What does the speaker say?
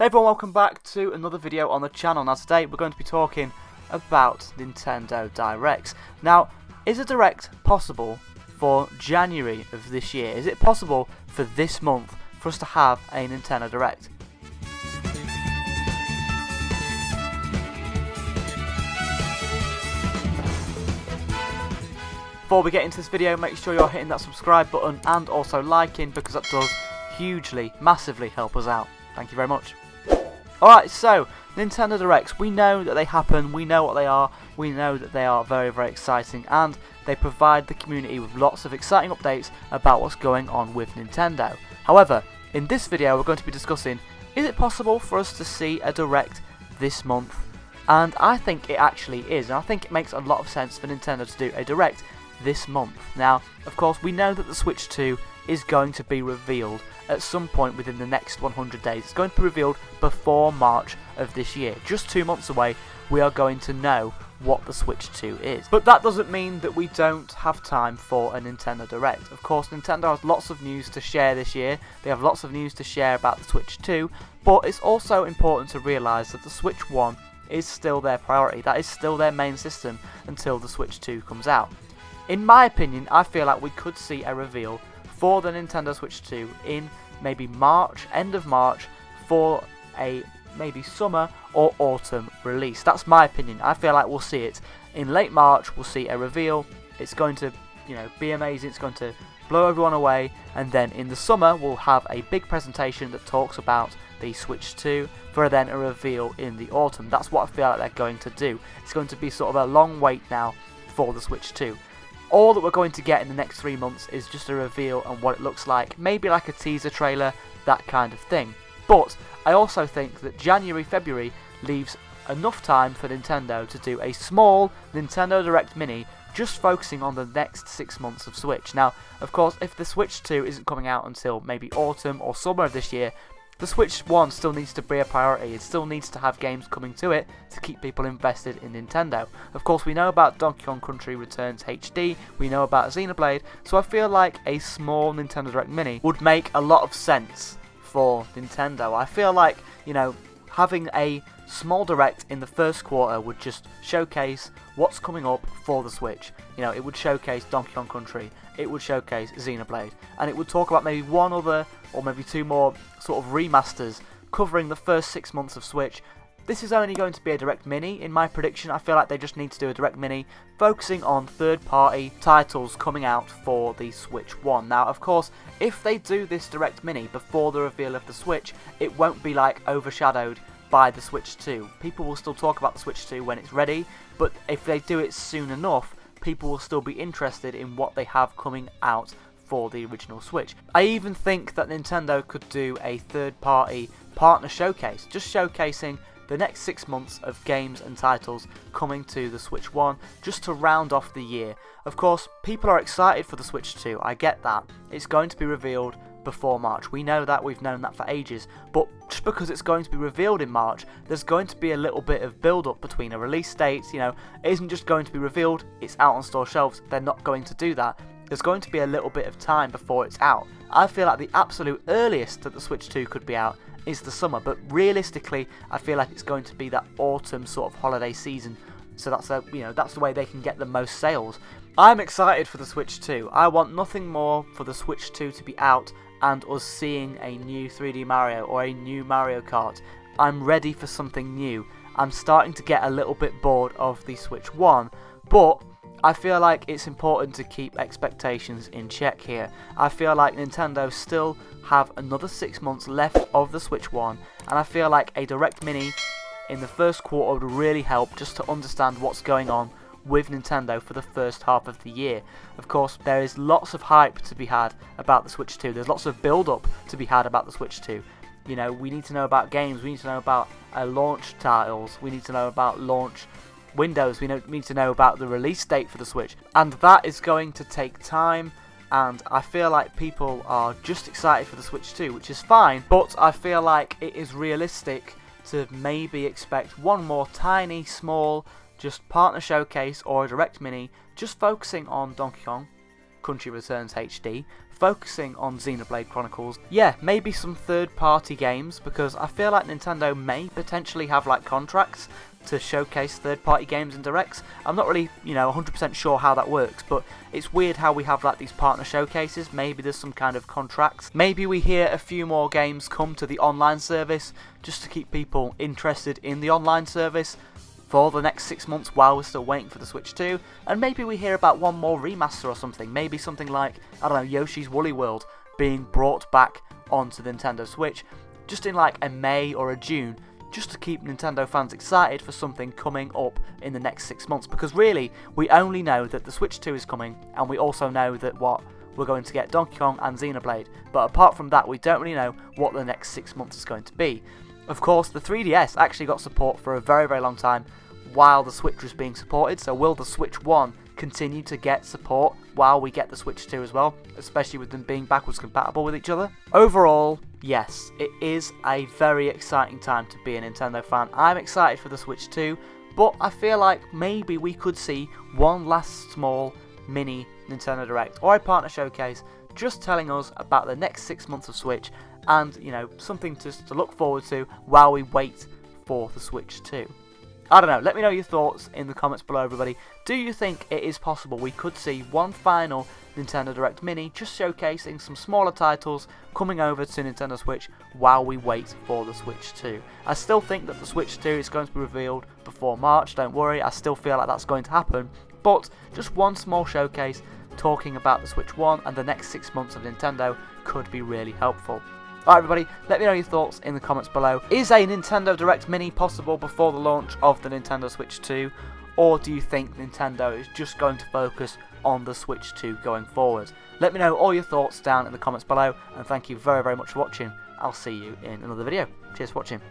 Hey everyone, welcome back to another video on the channel. Now today we're going to be talking about Nintendo Directs. Now, is a Direct possible for January of this year? Is it possible for this month for us to have a Nintendo Direct? Before we get into this video, make sure you're hitting that subscribe button and also liking, because that does hugely, massively help us out. Thank you very much. Alright, so Nintendo Directs, we know that they happen, we know what they are, we know that they are very, very exciting, and they provide the community with lots of exciting updates about what's going on with Nintendo. However, in this video we're going to be discussing, is it possible for us to see a Direct this month? And I think it actually is, and I think it makes a lot of sense for Nintendo to do a Direct this month. Now, of course, we know that the Switch 2 is going to be revealed at some point within the next 100 days. It's going to be revealed before March of this year. Just 2 months away, we are going to know what the Switch 2 is. But that doesn't mean that we don't have time for a Nintendo Direct. Of course, Nintendo has lots of news to share this year. They have lots of news to share about the Switch 2, but it's also important to realise that the Switch 1 is still their priority. That is still their main system until the Switch 2 comes out. In my opinion, I feel like we could see a reveal for the Nintendo Switch 2 in maybe March, end of March, for a maybe summer or autumn release. That's my opinion. I feel like we'll see it in late March. We'll see a reveal. It's going to, be amazing. It's going to blow everyone away. And then in the summer, we'll have a big presentation that talks about the Switch 2 for then a reveal in the autumn. That's what I feel like they're going to do. It's going to be sort of a long wait now for the Switch 2. All that we're going to get in the next 3 months is just a reveal and what it looks like, maybe like a teaser trailer, that kind of thing. But I also think that January, February leaves enough time for Nintendo to do a small Nintendo Direct Mini just focusing on the next 6 months of Switch. Now, of course, if the Switch 2 isn't coming out until maybe autumn or summer of this year, the Switch 1 still needs to be a priority. It still needs to have games coming to it to keep people invested in Nintendo. Of course, we know about Donkey Kong Country Returns HD, we know about Xenoblade, so I feel like a small Nintendo Direct Mini would make a lot of sense for Nintendo. I feel like, having a small Direct in the first quarter would just showcase what's coming up for the Switch. It would showcase Donkey Kong Country, it would showcase Xenoblade, and it would talk about maybe one other or maybe 2 more sort of remasters covering the first 6 months of Switch. This is only going to be a Direct Mini in my prediction. I feel like they just need to do a Direct Mini focusing on third-party titles coming out for the Switch 1. Now, of course, if they do this Direct Mini before the reveal of the Switch, it won't be like overshadowed by the Switch 2. People will still talk about the Switch 2 when it's ready, but if they do it soon enough, people will still be interested in what they have coming out for the original Switch. I even think that Nintendo could do a third-party partner showcase, just showcasing the next 6 months of games and titles coming to the Switch 1, just to round off the year. Of course, people are excited for the Switch 2, I get that. It's going to be revealed before March. We know that, we've known that for ages, but just because it's going to be revealed in March, there's going to be a little bit of build-up between a release date. It isn't just going to be revealed, it's out on store shelves. They're not going to do that. There's going to be a little bit of time before it's out. I feel like the absolute earliest that the Switch 2 could be out is the summer, but realistically, I feel like it's going to be that autumn sort of holiday season. So that's that's the way they can get the most sales. I'm excited for the Switch 2. I want nothing more for the Switch 2 to be out and us seeing a new 3D Mario or a new Mario Kart. I'm ready for something new. I'm starting to get a little bit bored of the Switch 1, but I feel like it's important to keep expectations in check here. I feel like Nintendo still have another 6 months left of the Switch 1, and I feel like a Direct Mini in the first quarter would really help just to understand what's going on with Nintendo for the first half of the year. Of course, there is lots of hype to be had about the Switch 2. There's lots of build-up to be had about the Switch 2. We need to know about games, we need to know about launch titles, we need to know about launch windows, we need to know about the release date for the Switch, and that is going to take time, and I feel like people are just excited for the Switch 2, which is fine, but I feel like it is realistic to maybe expect one more tiny, small, just partner showcase or a Direct Mini, just focusing on Donkey Kong, Country Returns HD, focusing on Xenoblade Chronicles. Yeah, maybe some third-party games, because I feel like Nintendo may potentially have like contracts to showcase third-party games in Directs. I'm not really, 100% sure how that works, but it's weird how we have like these partner showcases. Maybe there's some kind of contracts. Maybe we hear a few more games come to the online service just to keep people interested in the online service for the next 6 months while we're still waiting for the Switch 2, and maybe we hear about one more remaster or something, maybe something like, I don't know, Yoshi's Woolly World being brought back onto the Nintendo Switch, just in like a May or a June, just to keep Nintendo fans excited for something coming up in the next 6 months, because really, we only know that the Switch 2 is coming, and we also know that we're going to get Donkey Kong and Xenoblade, but apart from that, we don't really know what the next 6 months is going to be. Of course, the 3DS actually got support for a very, very long time while the Switch was being supported, so will the Switch 1 continue to get support while we get the Switch 2 as well, especially with them being backwards compatible with each other? Overall, yes, it is a very exciting time to be a Nintendo fan. I'm excited for the Switch 2, but I feel like maybe we could see one last small mini Nintendo Direct or a partner showcase just telling us about the next 6 months of Switch and, something to look forward to while we wait for the Switch 2. I don't know, let me know your thoughts in the comments below, everybody. Do you think it is possible we could see one final Nintendo Direct Mini just showcasing some smaller titles coming over to Nintendo Switch while we wait for the Switch 2? I still think that the Switch 2 is going to be revealed before March, don't worry, I still feel like that's going to happen, but just one small showcase talking about the Switch 1 and the next 6 months of Nintendo could be really helpful. Alright everybody, let me know your thoughts in the comments below. Is a Nintendo Direct Mini possible before the launch of the Nintendo Switch 2? Or do you think Nintendo is just going to focus on the Switch 2 going forward? Let me know all your thoughts down in the comments below, and thank you very, very much for watching. I'll see you in another video. Cheers for watching.